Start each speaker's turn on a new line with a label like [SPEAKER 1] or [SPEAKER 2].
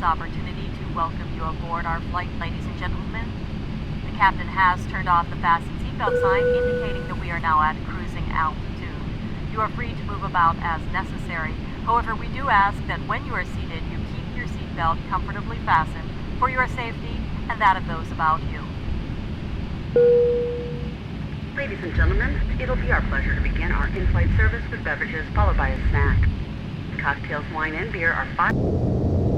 [SPEAKER 1] opportunity to welcome you aboard our flight, ladies and gentlemen. The captain has turned off the fasten seatbelt sign, indicating that we are now at cruising altitude. You are free to move about as necessary. However, we do ask that when you are seated, you keep your seatbelt comfortably fastened for your safety and that of those about you.
[SPEAKER 2] Ladies and gentlemen, it'll be our pleasure to begin our in-flight service with beverages followed by a snack. Cocktails, wine, and beer are 5...